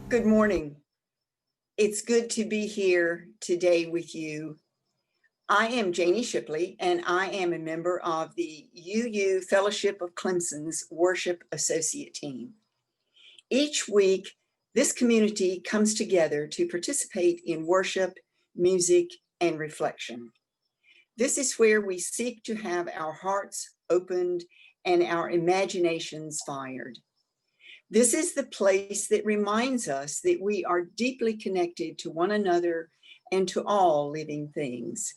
Good morning. It's good to be here today with you. I am Janie Shipley, and I am a member of the UU Fellowship of Clemson's Worship Associate Team. Each week, this community comes together to participate in worship, music, and reflection. This is where we seek to have our hearts opened and our imaginations fired. This is the place that reminds us that we are deeply connected to one another and to all living things.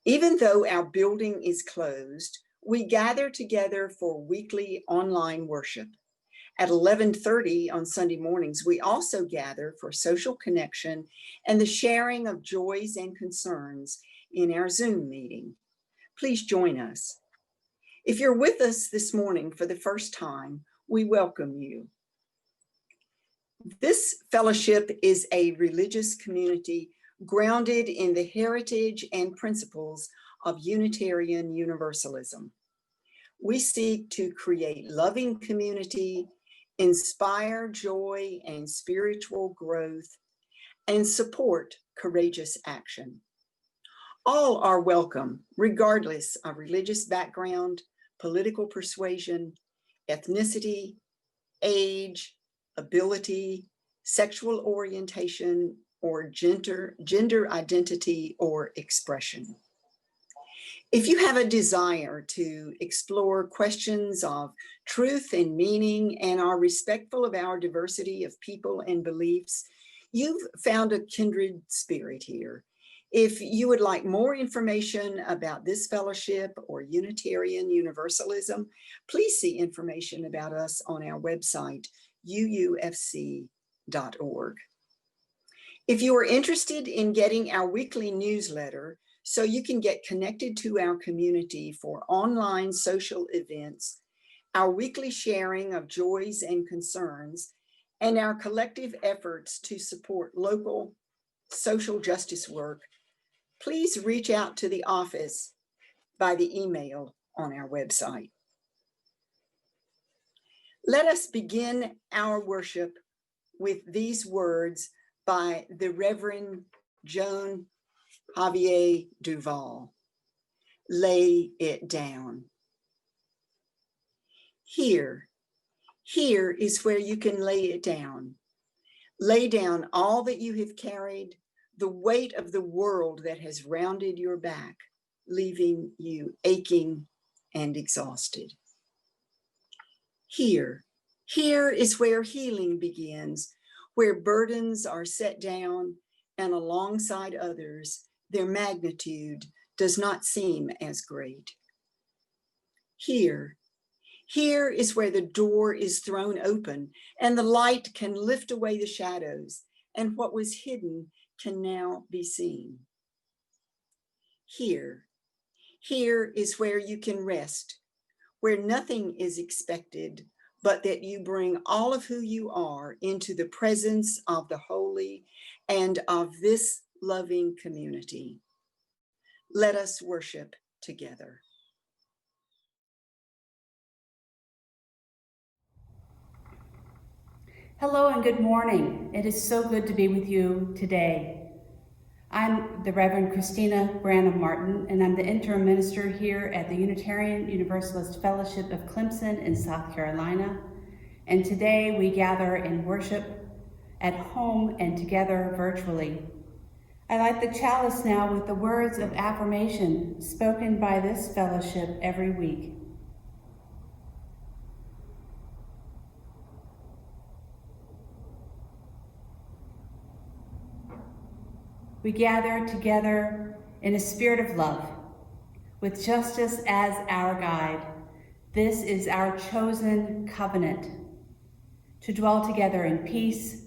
Even though our building is closed, we gather together for weekly online worship. At 11:30 on Sunday mornings, we also gather for social connection and the sharing of joys and concerns in our Zoom meeting. Please join us. If you're with us this morning for the first time, we welcome you. This fellowship is a religious community grounded in the heritage and principles of Unitarian Universalism. We seek to create loving community, inspire joy and spiritual growth, and support courageous action. All are welcome, regardless of religious background, political persuasion, ethnicity, age, ability, sexual orientation, or gender identity or expression. If you have a desire to explore questions of truth and meaning and are respectful of our diversity of people and beliefs, you've found a kindred spirit here. If you would like more information about this fellowship or Unitarian Universalism, please see information about us on our website, uufc.org. If you are interested in getting our weekly newsletter so you can get connected to our community for online social events, our weekly sharing of joys and concerns, and our collective efforts to support local social justice work, please reach out to the office by the email on our website. Let us begin our worship with these words by the Reverend Joan Javier Duval. Lay it down. Here is where you can lay it down. Lay down all that you have carried, the weight of the world that has rounded your back, leaving you aching and exhausted. Here is where healing begins, where burdens are set down and alongside others, their magnitude does not seem as great. Here is where the door is thrown open and the light can lift away the shadows, and what was hidden can now be seen. Here is where you can rest, where nothing is expected, but that you bring all of who you are into the presence of the holy and of this loving community. Let us worship together. Hello and good morning. It is so good to be with you today. I'm the Reverend Christina Branum-Martin, and I'm the interim minister here at the Unitarian Universalist Fellowship of Clemson in South Carolina. And today we gather in worship at home and together virtually. I light the chalice now with the words of affirmation spoken by this fellowship every week. We gather together in a spirit of love, with justice as our guide. This is our chosen covenant, to dwell together in peace,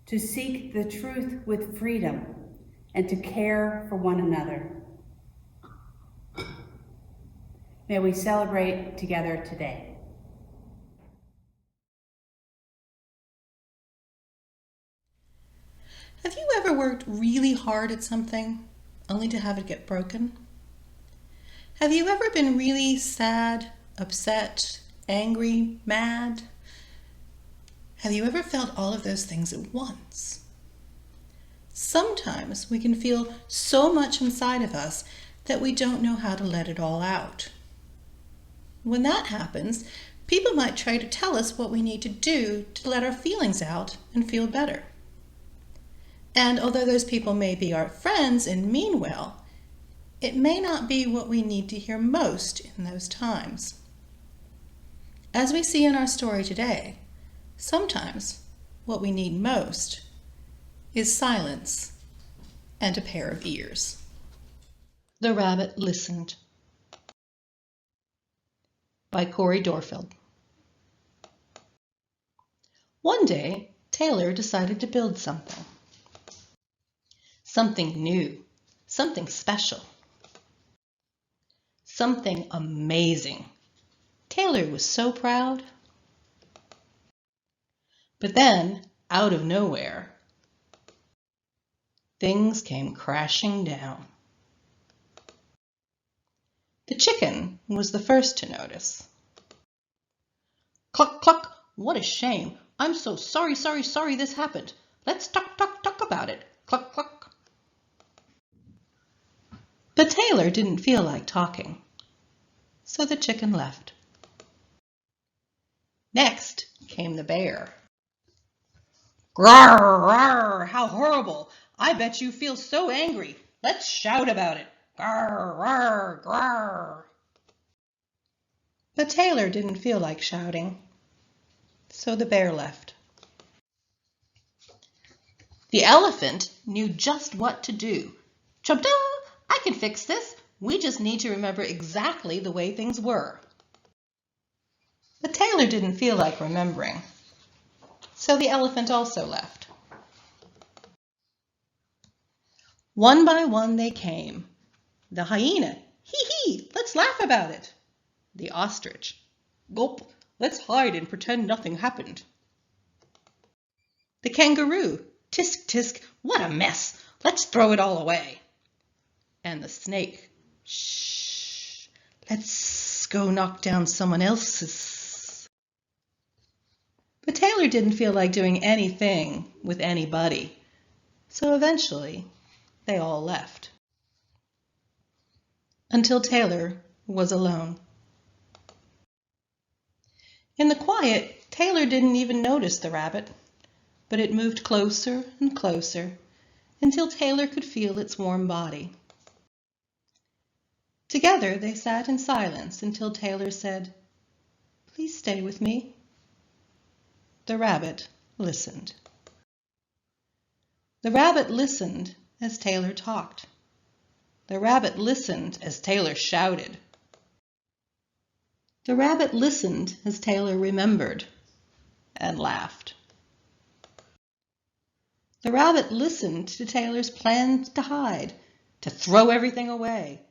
to seek the truth with freedom, and to care for one another. May we celebrate together today. Have you ever worked really hard at something only to have it get broken? Have you ever been really sad, upset, angry, mad, Have you ever felt all of those things at once? Sometimes we can feel so much inside of us that we don't know how to let it all out. When that happens, people might try to tell us what we need to do to let our feelings out and feel better. And although those people may be our friends and mean well, it may not be what we need to hear most in those times. As we see in our story today, sometimes what we need most is silence and a pair of ears. The Rabbit Listened by Corey Dorfield. One day, Taylor decided to build something. Something new, something special, something amazing. Taylor was so proud. But then, out of nowhere, things came crashing down. The chicken was the first to notice. Cluck, cluck, what a shame. I'm so sorry this happened. Let's talk about it. Cluck, cluck. But Taylor didn't feel like talking, so the chicken left. Next came the bear. Grawr, grawr, how horrible. I bet you feel so angry. Let's shout about it. Grawr, grawr, grawr. But Taylor didn't feel like shouting, so the bear left. The elephant knew just what to do. Chub-da, I can fix this. We just need to remember exactly the way things were. But Taylor didn't feel like remembering, so the elephant also left. One by one they came. The hyena, hee, let's laugh about it. The ostrich, gulp, let's hide and pretend nothing happened. The kangaroo, tisk, tisk, what a mess, let's throw it all away. And the snake, shh, let's go knock down someone else's. But Taylor didn't feel like doing anything with anybody, so eventually they all left. Until Taylor was alone. In the quiet, Taylor didn't even notice the rabbit, but it moved closer and closer until Taylor could feel its warm body. Together they sat in silence until Taylor said, "Please stay with me." The rabbit listened. The rabbit listened as Taylor talked. The rabbit listened as Taylor shouted. The rabbit listened as Taylor remembered and laughed. The rabbit listened to Taylor's plans to hide, to throw everything away,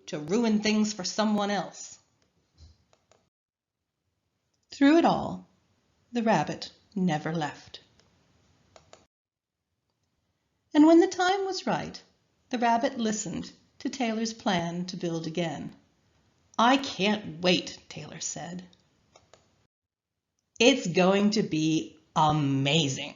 to ruin things for someone else. Through it all, the rabbit never left. And when the time was right, the rabbit listened to Taylor's plan to build again. "I can't wait," Taylor said. "It's going to be amazing."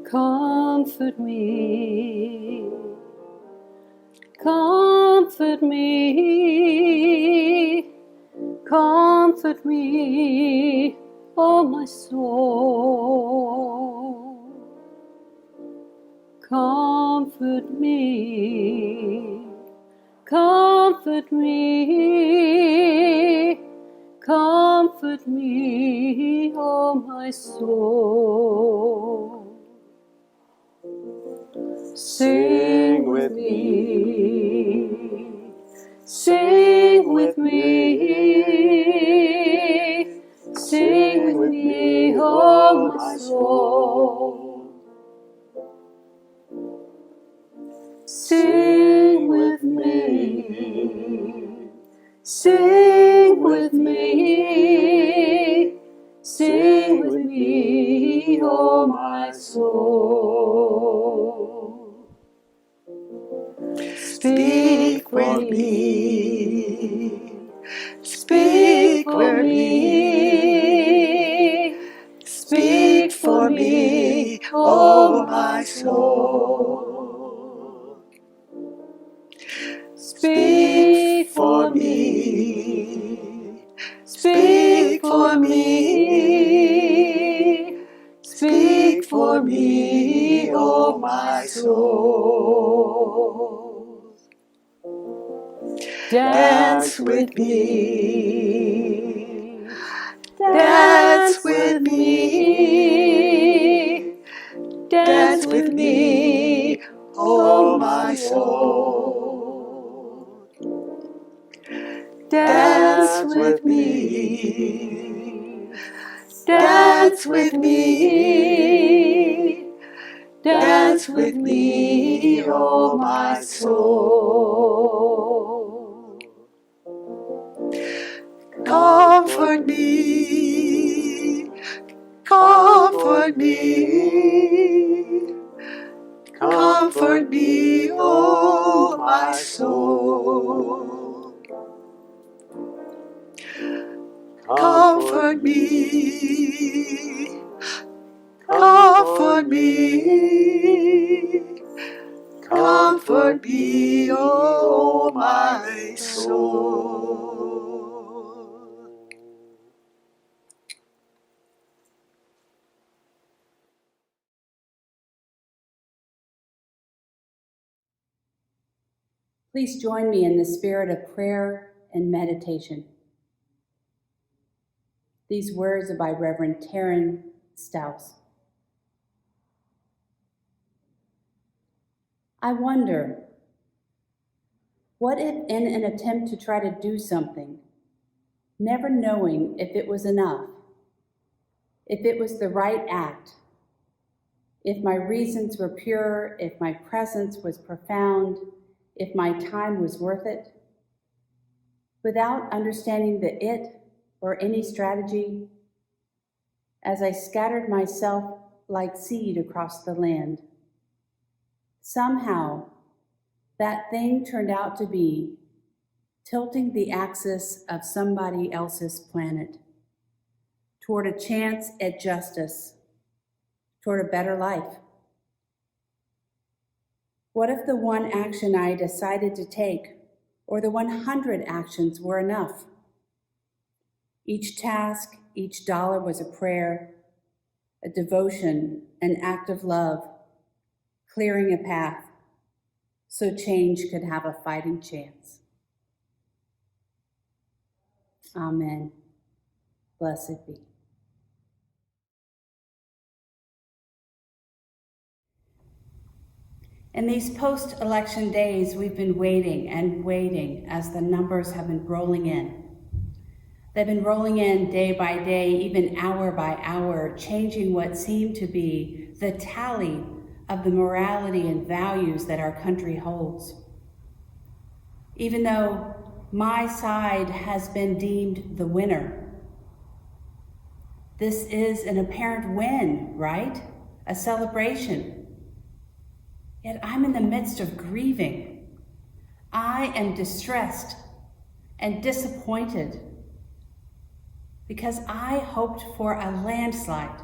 Comfort me, comfort me, comfort me, oh my soul. Comfort me, comfort me, comfort me, oh my soul. Sing with me, sing with me, sing with me, oh my soul. Sing with me, sing with me, sing with me, oh my soul. me. Speak for me. Speak for me, oh my soul. Speak for me. Speak for me. Speak for me, oh my soul. Dance with me. Dance with me. Dance with me, oh my soul. Dance with me. Dance with me. Dance with me, oh my soul. Comfort me. Comfort me. Comfort me, oh my soul. Comfort me. Comfort me. Comfort me, oh my soul. Please join me in the spirit of prayer and meditation. These words are by Reverend Taryn Staus. I wonder, what if in an attempt to try to do something, never knowing if it was enough, if it was the right act, if my reasons were pure, if my presence was profound, if my time was worth it, without understanding the it or any strategy, as I scattered myself like seed across the land, somehow that thing turned out to be tilting the axis of somebody else's planet toward a chance at justice, toward a better life. What if the one action I decided to take, or the 100 actions, were enough? Each task, each dollar was a prayer, a devotion, an act of love, clearing a path so change could have a fighting chance. Amen. Blessed be. In these post-election days, we've been waiting and waiting as the numbers have been rolling in. They've been rolling in day by day, even hour by hour, changing what seemed to be the tally of the morality and values that our country holds. Even though my side has been deemed the winner, this is an apparent win, right? A celebration. Yet I'm in the midst of grieving. I am distressed and disappointed because I hoped for a landslide.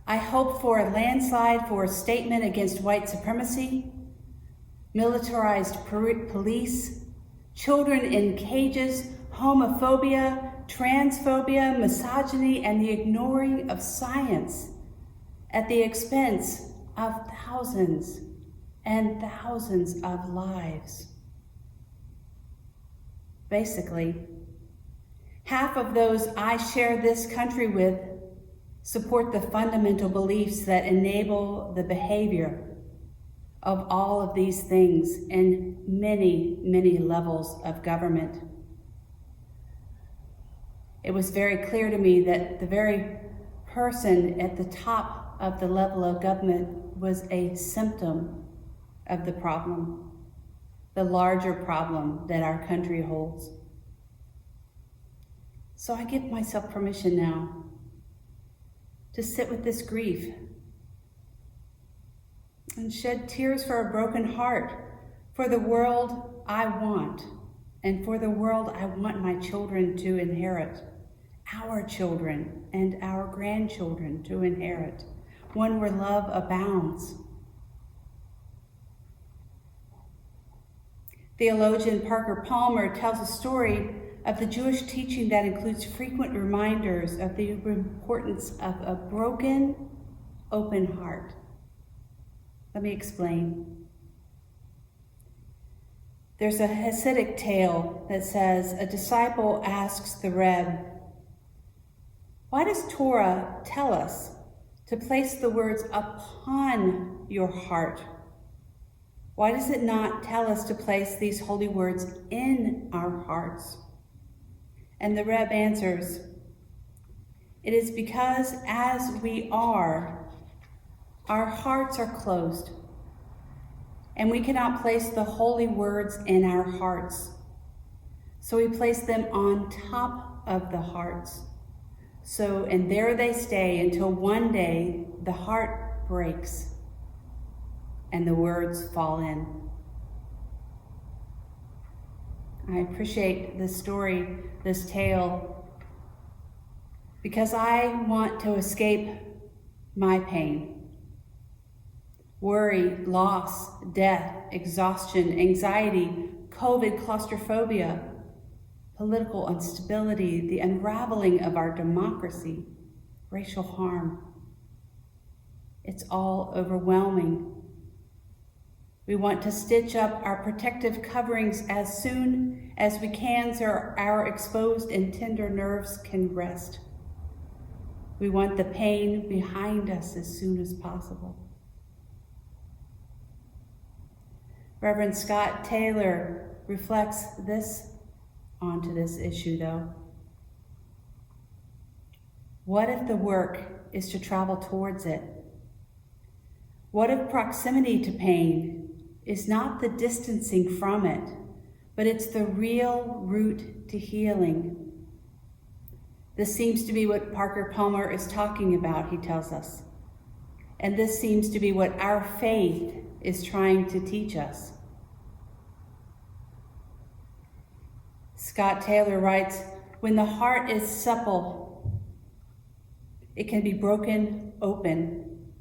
I hoped for a landslide for a statement against white supremacy, militarized police, children in cages, homophobia, transphobia, misogyny, and the ignoring of science at the expense of thousands and thousands of lives. Basically, half of those I share this country with support the fundamental beliefs that enable the behavior of all of these things in many, many levels of government. It was very clear to me that the very person at the top of the level of government was a symptom of the problem, the larger problem that our country holds. So I give myself permission now to sit with this grief and shed tears for a broken heart For the world I want, and for the world I want my children to inherit, our children and our grandchildren to inherit, one where love abounds. Theologian Parker Palmer tells a story of the Jewish teaching that includes frequent reminders of the importance of a broken, open heart. Let me explain. There's a Hasidic tale that says a disciple asks the Rebbe, "Why does Torah tell us to place the words upon your heart? Why does it not tell us to place these holy words in our hearts?" And the Rebbe answers, "It is because as we are, our hearts are closed, and we cannot place the holy words in our hearts. So we place them on top of the hearts. And there they stay until one day the heart breaks and the words fall in." I appreciate this story, this tale, because I want to escape my pain. Worry, loss, death, exhaustion, anxiety, COVID, claustrophobia, political instability, the unraveling of our democracy, racial harm. It's all overwhelming. We want to stitch up our protective coverings as soon as we can so our exposed and tender nerves can rest. We want the pain behind us as soon as possible. Reverend Scott Taylor reflects onto this issue, though. What if the work is to travel towards it? What if proximity to pain is not the distancing from it, but it's the real route to healing? This seems to be what Parker Palmer is talking about, he tells us. And this seems to be what our faith is trying to teach us. Scott Taylor writes, "When the heart is supple, it can be broken open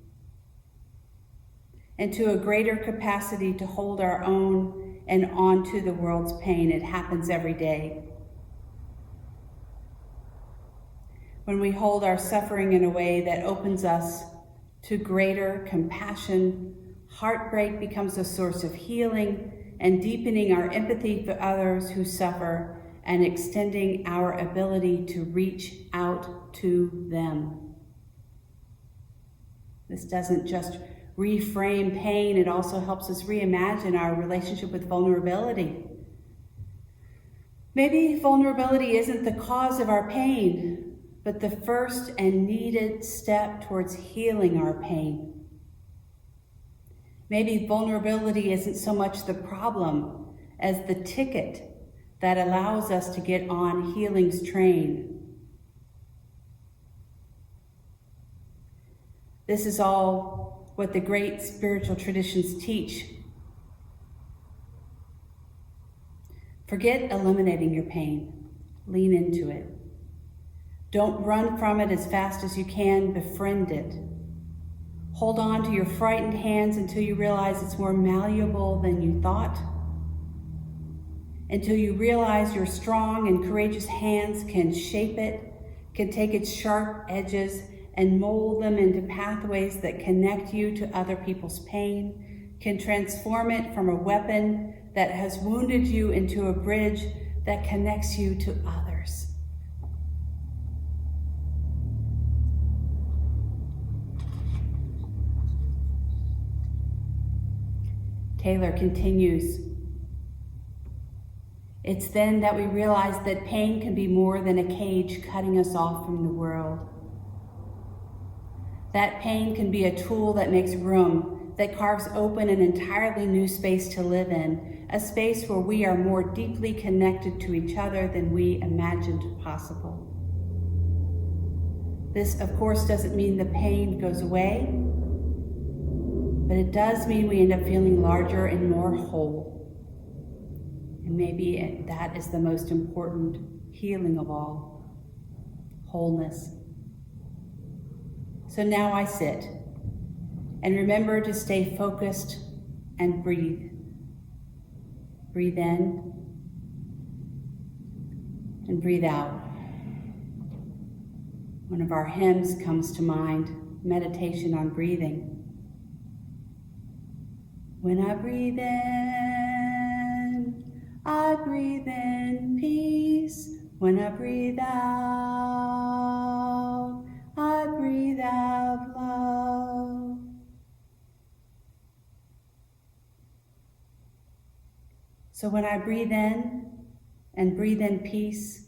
into a greater capacity to hold our own and onto the world's pain." It happens every day. When we hold our suffering in a way that opens us to greater compassion, heartbreak becomes a source of healing and deepening our empathy for others who suffer and extending our ability to reach out to them. This doesn't just reframe pain, it also helps us reimagine our relationship with vulnerability. Maybe vulnerability isn't the cause of our pain, but the first and needed step towards healing our pain. Maybe vulnerability isn't so much the problem as the ticket that allows us to get on healing's train. This is all what the great spiritual traditions teach. Forget eliminating your pain. Lean into it. Don't run from it as fast as you can. Befriend it. Hold on to your frightened hands until you realize it's more malleable than you thought. Until you realize your strong and courageous hands can shape it, can take its sharp edges and mold them into pathways that connect you to other people's pain, can transform it from a weapon that has wounded you into a bridge that connects you to others. Taylor continues, "It's then that we realize that pain can be more than a cage cutting us off from the world. That pain can be a tool that makes room, that carves open an entirely new space to live in, a space where we are more deeply connected to each other than we imagined possible. This, of course, doesn't mean the pain goes away, but it does mean we end up feeling larger and more whole. And maybe that is the most important healing of all, wholeness. So now I sit and remember to stay focused and breathe. Breathe in and breathe out. One of our hymns comes to mind, meditation on breathing. When I breathe in peace. When I breathe out love. So when I breathe in and breathe in peace,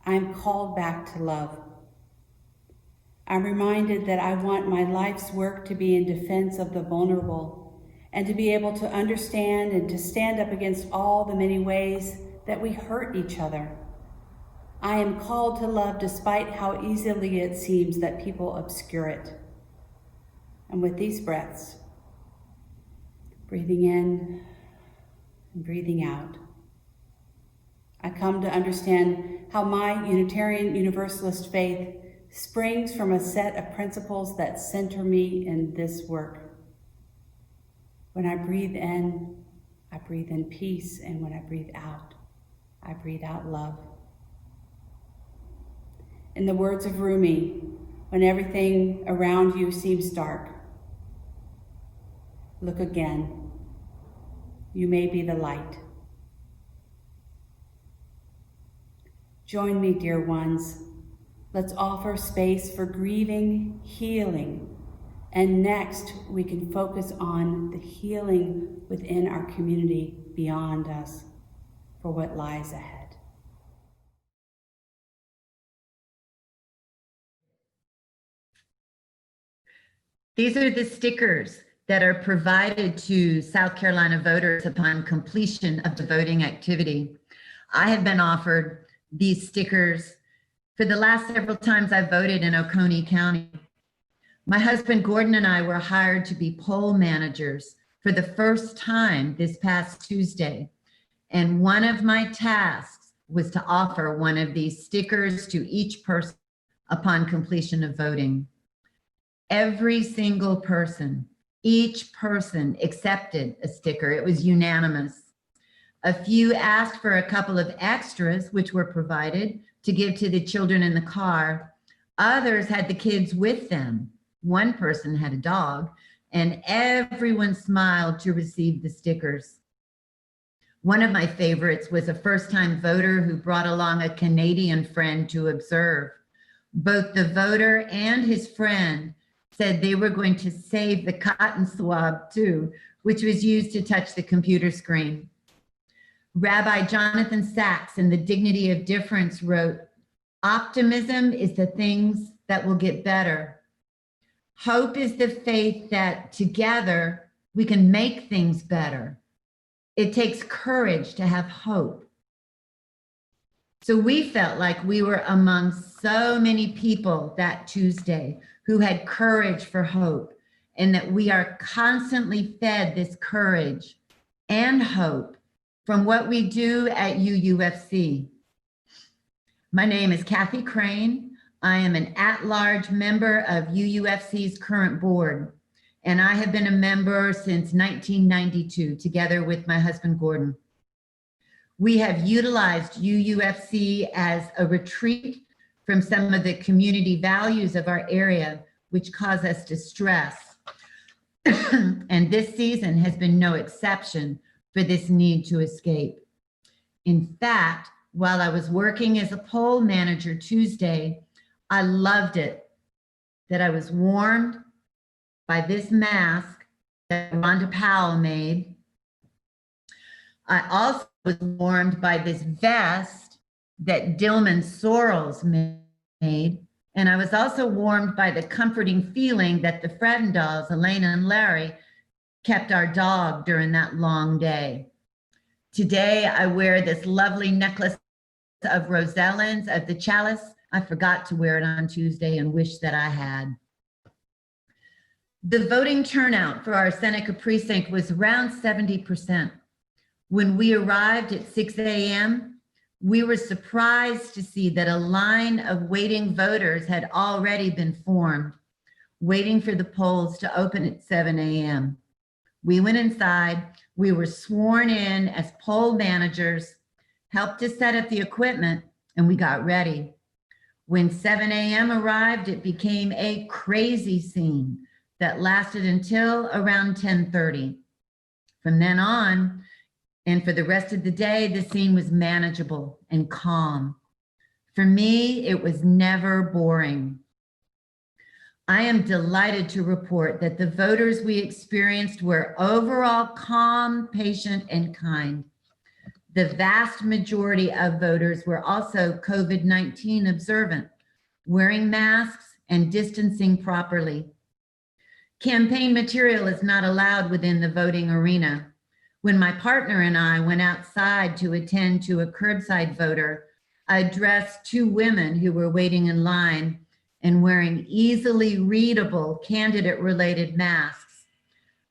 I'm called back to love. I'm reminded that I want my life's work to be in defense of the vulnerable and to be able to understand and to stand up against all the many ways that we hurt each other. I am called to love despite how easily it seems that people obscure it. And with these breaths, breathing in and breathing out, I come to understand how my Unitarian Universalist faith springs from a set of principles that center me in this work. When I breathe in peace, and when I breathe out love. In the words of Rumi, when everything around you seems dark, look again. You may be the light. Join me, dear ones. Let's offer space for grieving, healing, and next we can focus on the healing within our community beyond us for what lies ahead. These are the stickers that are provided to South Carolina voters upon completion of the voting activity. I have been offered these stickers for the last several times I voted in Oconee County. My husband Gordon and I were hired to be poll managers for the first time this past Tuesday. And one of my tasks was to offer one of these stickers to each person upon completion of voting. Every single person, each person accepted a sticker. It was unanimous. A few asked for a couple of extras, which were provided to give to the children in the car. Others had the kids with them. One person had a dog, and everyone smiled to receive the stickers. One of my favorites was a first-time voter who brought along a Canadian friend to observe. Both the voter and his friend said they were going to save the cotton swab too, which was used to touch the computer screen. Rabbi Jonathan Sachs in The Dignity of Difference wrote, "Optimism is the things that will get better. Hope is the faith that together we can make things better. It takes courage to have hope." So we felt like we were among so many people that Tuesday who had courage for hope, and that we are constantly fed this courage and hope from what we do at UUFC. My name is Kathy Crane. I am an at-large member of UUFC's current board, and I have been a member since 1992, together with my husband, Gordon. We have utilized UUFC as a retreat from some of the community values of our area, which cause us distress. And this season has been no exception for this need to escape. In fact, while I was working as a poll manager Tuesday, I loved it that I was warmed by this mask that Rhonda Powell made. I also was warmed by this vest that Dillman Sorrells made. And I was also warmed by the comforting feeling that the Fredendals, Elena and Larry, kept our dog during that long day. Today, I wear this lovely necklace of rosellins of the Chalice. I forgot to wear it on Tuesday and wish that I had. The voting turnout for our Seneca precinct was around 70%. When we arrived at 6 a.m., we were surprised to see that a line of waiting voters had already been formed, waiting for the polls to open at 7 a.m. We went inside, we were sworn in as poll managers, helped to set up the equipment, and we got ready. When 7 a.m. arrived, it became a crazy scene that lasted until around 10:30. From then on, and for the rest of the day, the scene was manageable and calm. For me, it was never boring. I am delighted to report that the voters we experienced were overall calm, patient, and kind. The vast majority of voters were also COVID-19 observant, wearing masks and distancing properly. Campaign material is not allowed within the voting arena. When my partner and I went outside to attend to a curbside voter, I addressed two women who were waiting in line and wearing easily readable candidate-related masks.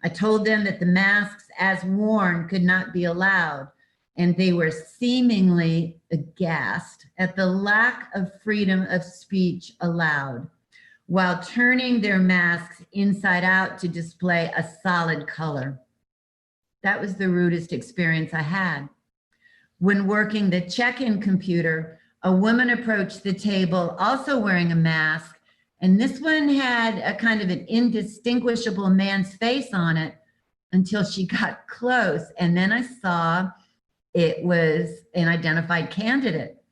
I told them that the masks as worn could not be allowed, and they were seemingly aghast at the lack of freedom of speech allowed, while turning their masks inside out to display a solid color. That was the rudest experience I had. When working the check-in computer, a woman approached the table also wearing a mask, and this one had a kind of an indistinguishable man's face on it until she got close. And then I saw it was an identified candidate.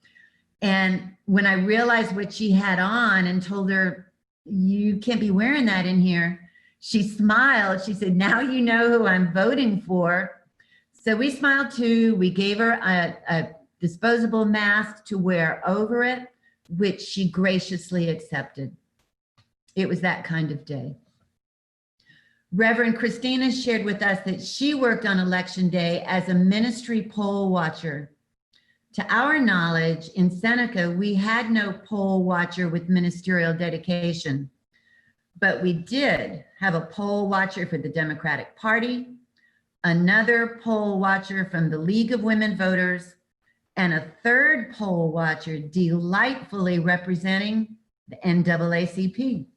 And when I realized what she had on and told her, "You can't be wearing that in here," she smiled. She said, "Now you know who I'm voting for." So we smiled too. We gave her a disposable mask to wear over it, which she graciously accepted. It was that kind of day. Reverend Christina shared with us that she worked on election day as a ministry poll watcher. To our knowledge, in Seneca, we had no poll watcher with ministerial dedication, but we did have a poll watcher for the Democratic Party, another poll watcher from the League of Women Voters, and a third poll watcher delightfully representing the NAACP.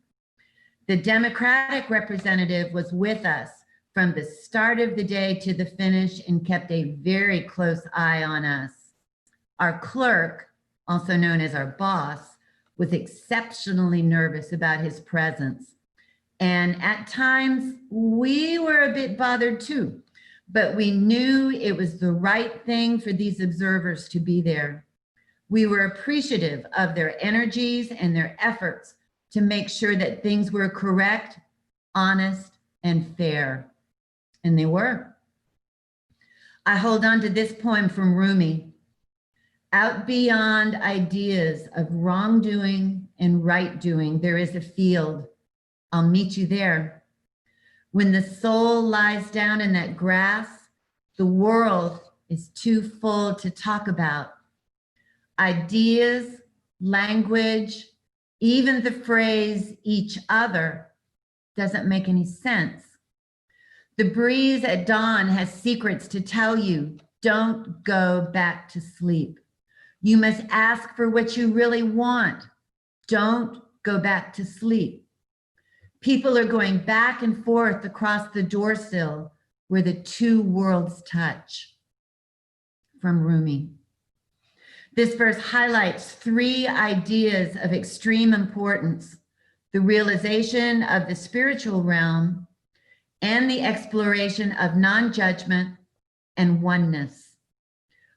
The Democratic representative was with us from the start of the day to the finish and kept a very close eye on us. Our clerk, also known as our boss, was exceptionally nervous about his presence. And at times we were a bit bothered too, but we knew it was the right thing for these observers to be there. We were appreciative of their energies and their efforts to make sure that things were correct, honest, and fair. And they were. I hold on to this poem from Rumi. Out beyond ideas of wrongdoing and right doing, there is a field. I'll meet you there. When the soul lies down in that grass, the world is too full to talk about. Ideas, language, even the phrase each other doesn't make any sense. The breeze at dawn has secrets to tell you. Don't go back to sleep. You must ask for what you really want. Don't go back to sleep. People are going back and forth across the doorsill where the two worlds touch. From Rumi. This verse highlights three ideas of extreme importance: the realization of the spiritual realm and the exploration of non-judgment and oneness.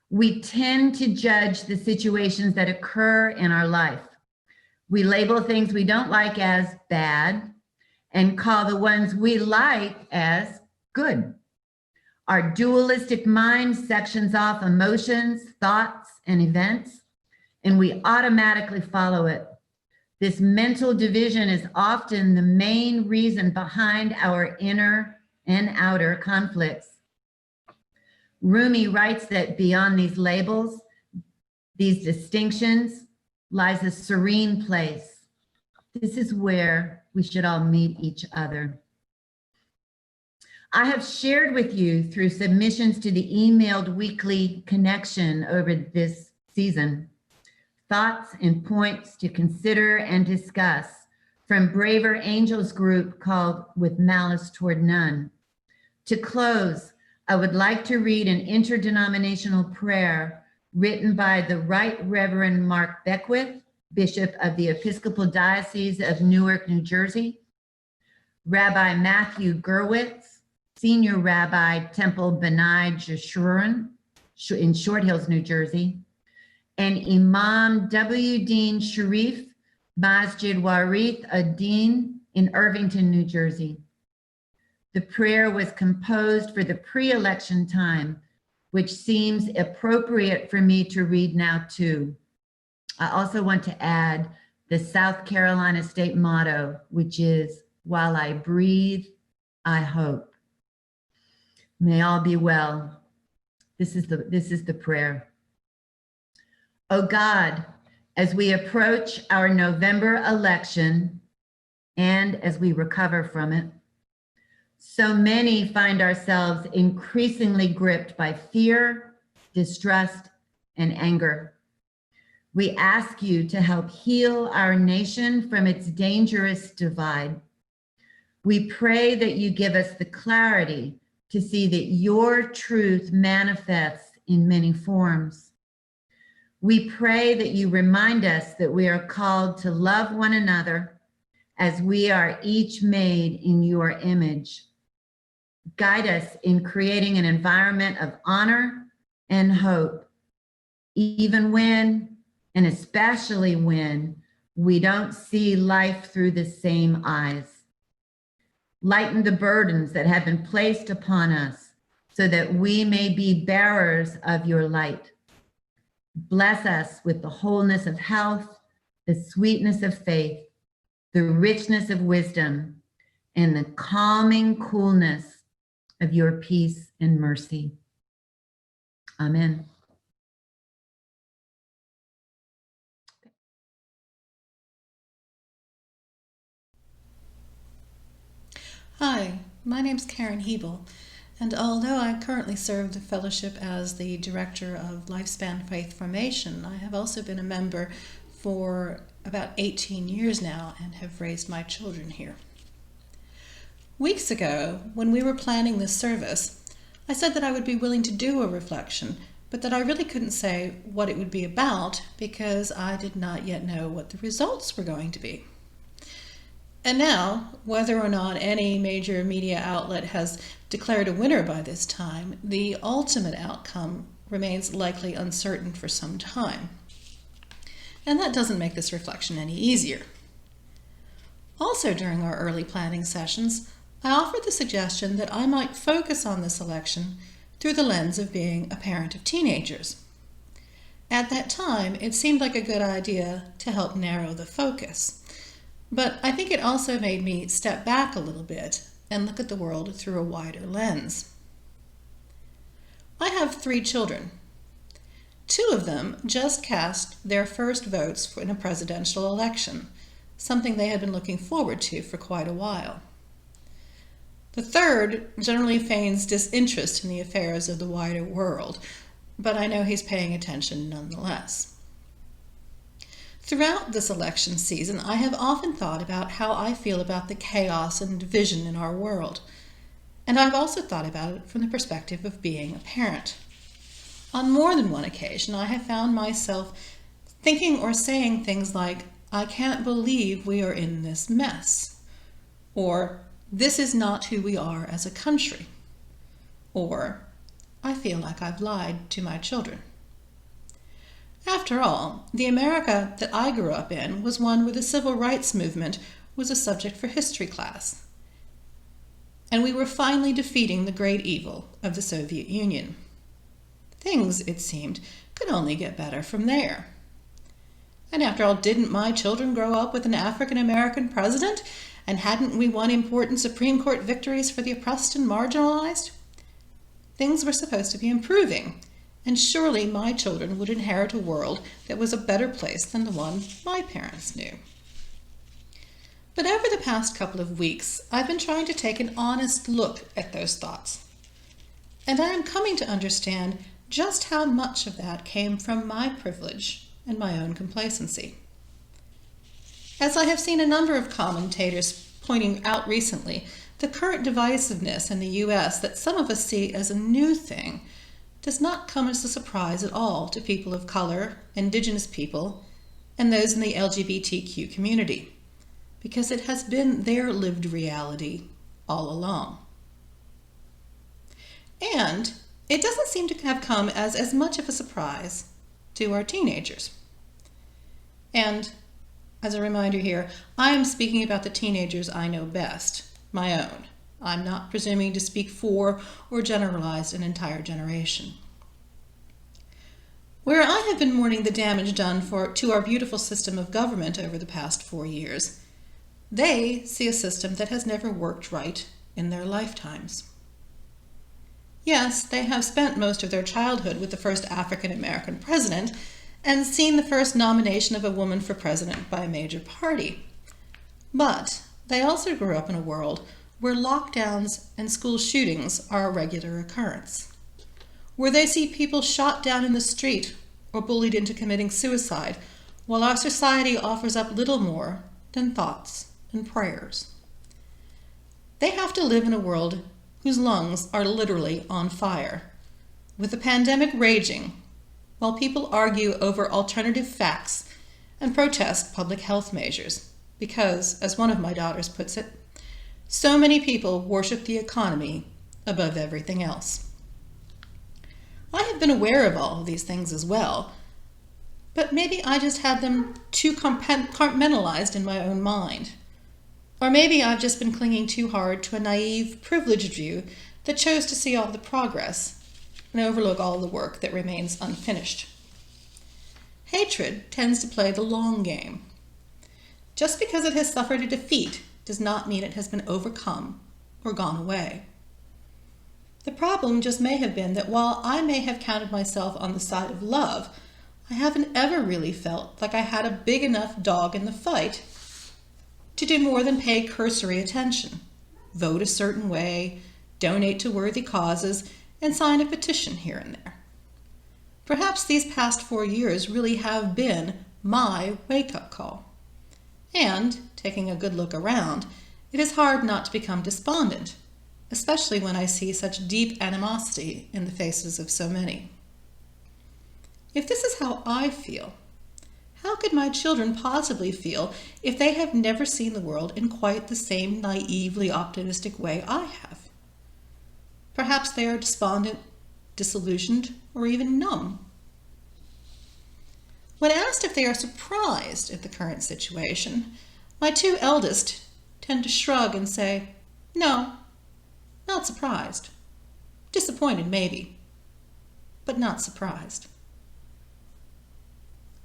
We tend to judge the situations that occur in our life. We label things we don't like as bad and call the ones we like as good. Our dualistic mind sections off emotions, thoughts, and events, and we automatically follow it. This mental division is often the main reason behind our inner and outer conflicts. Rumi writes that beyond these labels, these distinctions, lies a serene place. This is where we should all meet each other. I have shared with you through submissions to the emailed weekly connection over this season, thoughts and points to consider and discuss from Braver Angels group called With Malice Toward None. To close, I would like to read an interdenominational prayer written by the Right Reverend Mark Beckwith, Bishop of the Episcopal Diocese of Newark, New Jersey, Rabbi Matthew Gerwitz, Senior Rabbi Temple B'nai Jeshurun in Short Hills, New Jersey, and Imam W. Dean Sharif, Masjid Warith Ad-Din in Irvington, New Jersey. The prayer was composed for the pre-election time, which seems appropriate for me to read now too. I also want to add the South Carolina state motto, which is, "While I breathe, I hope." May all be well. This is the prayer. Oh God, as we approach our November election and as we recover from it, so many find ourselves increasingly gripped by fear, distrust, and anger. We ask you to help heal our nation from its dangerous divide. We pray that you give us the clarity to see that your truth manifests in many forms. We pray that you remind us that we are called to love one another as we are each made in your image. Guide us in creating an environment of honor and hope, even when, and especially when, we don't see life through the same eyes. Lighten the burdens that have been placed upon us so that we may be bearers of your light. Bless us with the wholeness of health, the sweetness of faith, the richness of wisdom, and the calming coolness of your peace and mercy. Amen. Hi, my name's Karen Hebel, and although I currently serve the fellowship as the Director of Lifespan Faith Formation, I have also been a member for about 18 years now and have raised my children here. Weeks ago, when we were planning this service, I said that I would be willing to do a reflection, but that I really couldn't say what it would be about because I did not yet know what the results were going to be. And now, whether or not any major media outlet has declared a winner by this time, the ultimate outcome remains likely uncertain for some time. And that doesn't make this reflection any easier. Also, during our early planning sessions, I offered the suggestion that I might focus on this election through the lens of being a parent of teenagers. At that time, it seemed like a good idea to help narrow the focus. But I think it also made me step back a little bit and look at the world through a wider lens. I have 3 children. 2 of them just cast their first votes in a presidential election, something they had been looking forward to for quite a while. The third generally feigns disinterest in the affairs of the wider world, but I know he's paying attention nonetheless. Throughout this election season, I have often thought about how I feel about the chaos and division in our world, and I've also thought about it from the perspective of being a parent. On more than one occasion, I have found myself thinking or saying things like, "I can't believe we are in this mess," or "This is not who we are as a country," or "I feel like I've lied to my children." After all, the America that I grew up in was one where the civil rights movement was a subject for history class. And we were finally defeating the great evil of the Soviet Union. Things, it seemed, could only get better from there. And after all, didn't my children grow up with an African-American president? And hadn't we won important Supreme Court victories for the oppressed and marginalized? Things were supposed to be improving. And surely my children would inherit a world that was a better place than the one my parents knew. But over the past couple of weeks, I've been trying to take an honest look at those thoughts. And I am coming to understand just how much of that came from my privilege and my own complacency. As I have seen a number of commentators pointing out recently, the current divisiveness in the US that some of us see as a new thing does not come as a surprise at all to people of color, Indigenous people, and those in the LGBTQ community, because it has been their lived reality all along. And it doesn't seem to have come as much of a surprise to our teenagers. And as a reminder here, I am speaking about the teenagers I know best, my own. I'm not presuming to speak for or generalize an entire generation. Where I have been mourning the damage done to our beautiful system of government over the past 4 years, they see a system that has never worked right in their lifetimes. Yes, they have spent most of their childhood with the first African American president and seen the first nomination of a woman for president by a major party. But they also grew up in a world where lockdowns and school shootings are a regular occurrence, where they see people shot down in the street or bullied into committing suicide, while our society offers up little more than thoughts and prayers. They have to live in a world whose lungs are literally on fire, with the pandemic raging, while people argue over alternative facts and protest public health measures, because, as one of my daughters puts it, so many people worship the economy above everything else. I have been aware of all of these things as well, but maybe I just had them too compartmentalized in my own mind. Or maybe I've just been clinging too hard to a naive, privileged view that chose to see all the progress and overlook all the work that remains unfinished. Hatred tends to play the long game. Just because it has suffered a defeat does not mean it has been overcome or gone away. The problem just may have been that while I may have counted myself on the side of love, I haven't ever really felt like I had a big enough dog in the fight to do more than pay cursory attention, vote a certain way, donate to worthy causes, and sign a petition here and there. Perhaps these past 4 years really have been my wake-up call. And, taking a good look around, it is hard not to become despondent, especially when I see such deep animosity in the faces of so many. If this is how I feel, how could my children possibly feel if they have never seen the world in quite the same naively optimistic way I have? Perhaps they are despondent, disillusioned, or even numb. When asked if they are surprised at the current situation, my 2 eldest tend to shrug and say, "No, not surprised. Disappointed, maybe, but not surprised."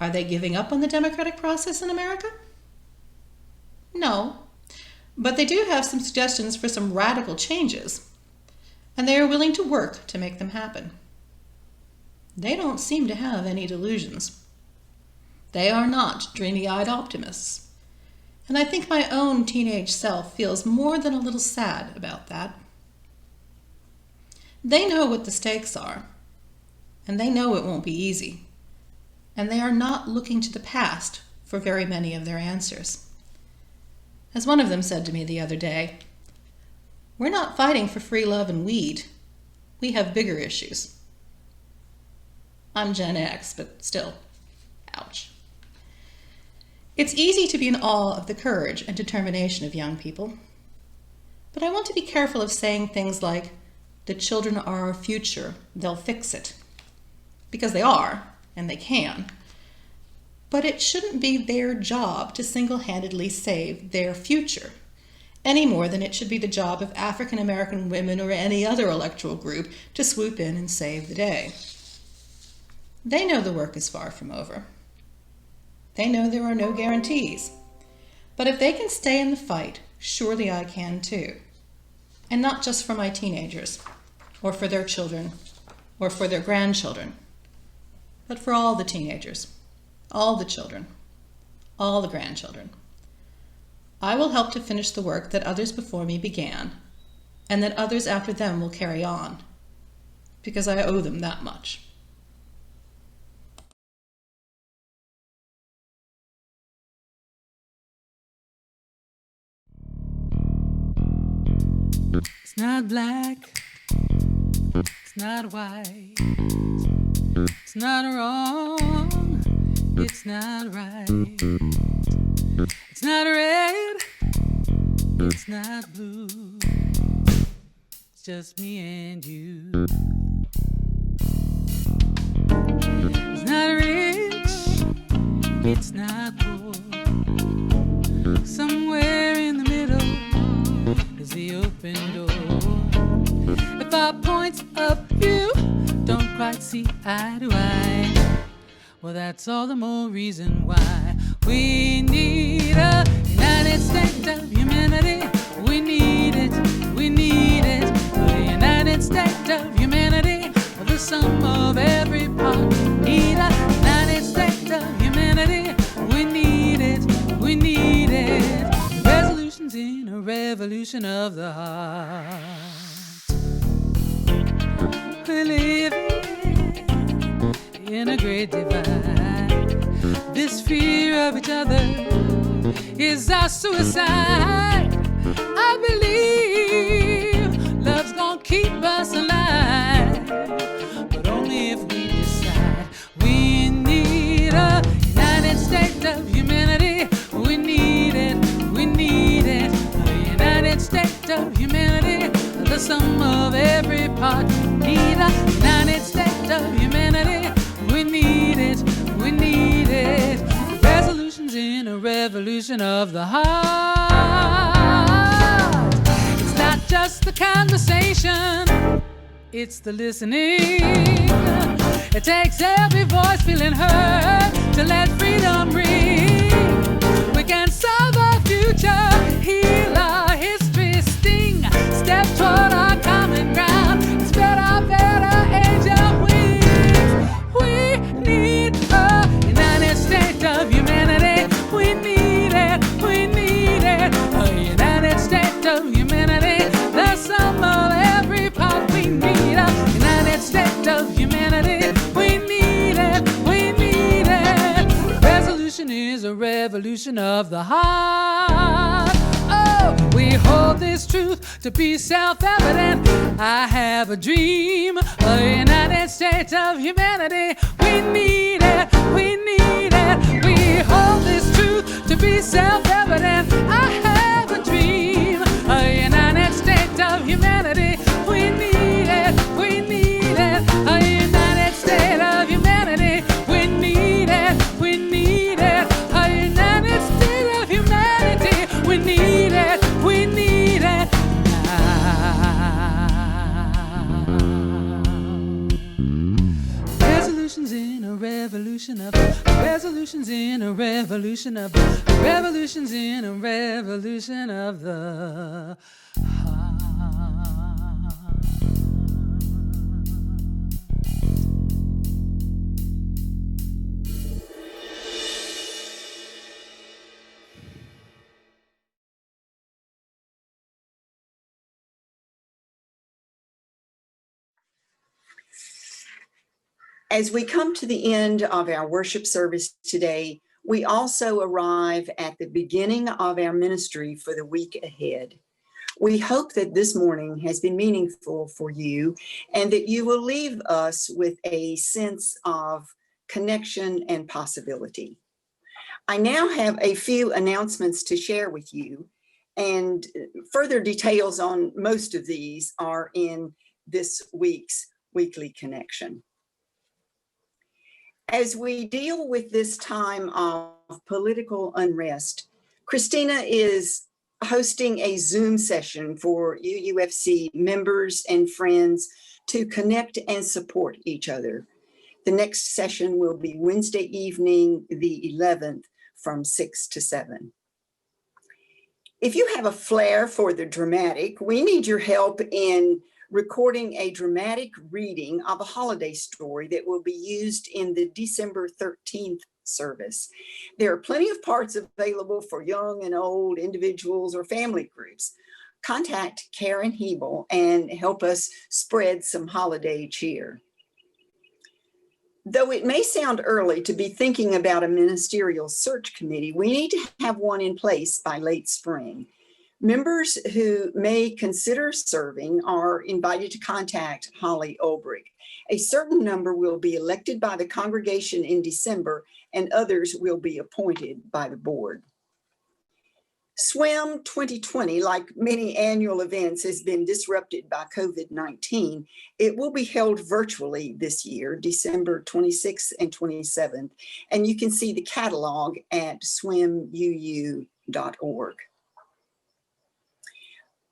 Are they giving up on the democratic process in America? No, but they do have some suggestions for some radical changes, and they are willing to work to make them happen. They don't seem to have any delusions. They are not dreamy-eyed optimists, and I think my own teenage self feels more than a little sad about that. They know what the stakes are, and they know it won't be easy. And they are not looking to the past for very many of their answers. As one of them said to me the other day, "We're not fighting for free love and weed. We have bigger issues." I'm Gen X, but still, ouch. It's easy to be in awe of the courage and determination of young people. But I want to be careful of saying things like, "The children are our future, they'll fix it." Because they are. And they can, but it shouldn't be their job to single-handedly save their future, any more than it should be the job of African American women or any other electoral group to swoop in and save the day. They know the work is far from over. They know there are no guarantees, but if they can stay in the fight, surely I can too. And not just for my teenagers, or for their children, or for their grandchildren, but for all the teenagers, all the children, all the grandchildren, I will help to finish the work that others before me began, and that others after them will carry on, because I owe them that much. It's not black, it's not white, it's not wrong, it's not right, it's not red, it's not blue, it's just me and you. It's not rich, it's not poor, somewhere in the middle is the open door. If our points of view don't quite see eye to eye, well, that's all the more reason why we need a United States of humanity. We need it, we need it. A United States of humanity, the sum of every part. We need a United States of humanity. We need it, we need it. Resolutions in a revolution of the heart. We're living in a great divide. This fear of each other is our suicide. I believe love's gonna keep us alive, but only if we decide. We need a United States of humanity. We need it, we need it. A United States of humanity, the sum of every part. We need a United States of humanity. We need it, we need it. Resolutions in a revolution of the heart. It's not just the conversation, it's the listening. It takes every voice feeling heard to let freedom ring. We can solve our future, heal our history, sting, step toward our common ground, spread our better age of wings. We need a United States of humanity. We need it, we need it. A United States of humanity, the sum of every part. We need a United States of humanity. We need it, we need it. Resolution is a revolution of the heart. Oh, we hold this truth to be self-evident. I have a dream, a United States of humanity. We need it, we need it. We hold this truth to be self-evident. I have a dream, a United States of humanity. We need it, we need it. A United States of humanity. We need it, we need it. A United States of humanity. We need it, we need it now. Resolutions in a revolution of, resolutions in a revolution of, revolutions in a revolution of the heart. As we come to the end of our worship service today, we also arrive at the beginning of our ministry for the week ahead. We hope that this morning has been meaningful for you and that you will leave us with a sense of connection and possibility. I now have a few announcements to share with you, and further details on most of these are in this week's weekly connection. As we deal with this time of political unrest, Christina is hosting a Zoom session for UUFC members and friends to connect and support each other. The next session will be Wednesday evening, the 11th, from 6 to 7. If you have a flair for the dramatic, we need your help in recording a dramatic reading of a holiday story that will be used in the December 13th service. There are plenty of parts available for young and old individuals or family groups. Contact Karen Hebel and help us spread some holiday cheer. Though it may sound early to be thinking about a ministerial search committee, we need to have one in place by late spring. Members who may consider serving are invited to contact Holly Ulbrich. A certain number will be elected by the congregation in December, and others will be appointed by the board. SWIM 2020, like many annual events, has been disrupted by COVID-19. It will be held virtually this year, December 26th and 27th, and you can see the catalog at swimuu.org.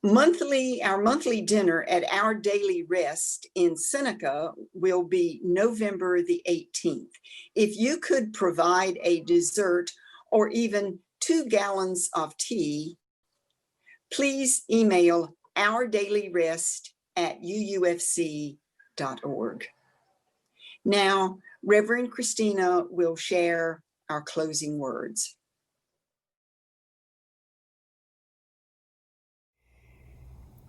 Our monthly dinner at Our Daily Rest in Seneca will be November the 18th. If you could provide a dessert or even 2 gallons of tea, please email ourdailyrest@uufc.org. Now, Reverend Christina will share our closing words.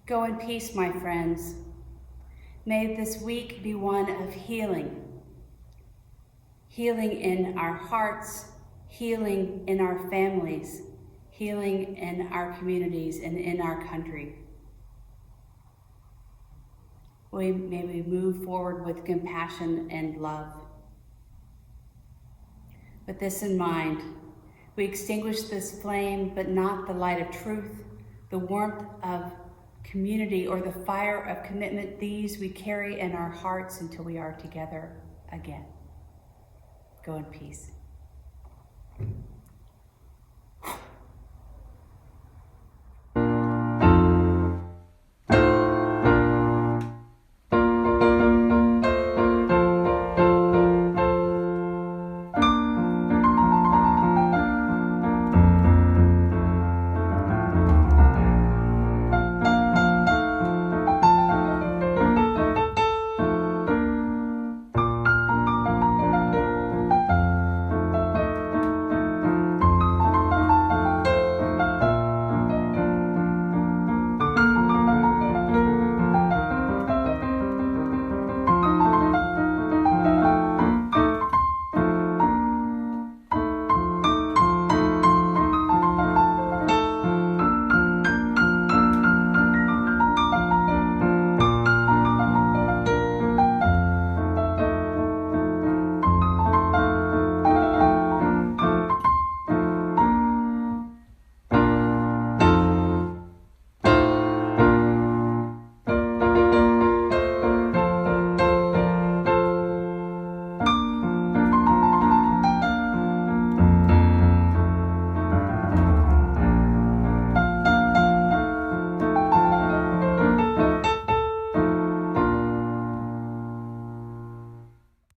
Go in peace, my friends. May this week be one of healing. Healing in our hearts, healing in our families, healing in our communities and in our country. May we move forward with compassion and love. With this in mind, we extinguish this flame, but not the light of truth, the warmth of community, or the fire of commitment. These we carry in our hearts until we are together again. Go in peace.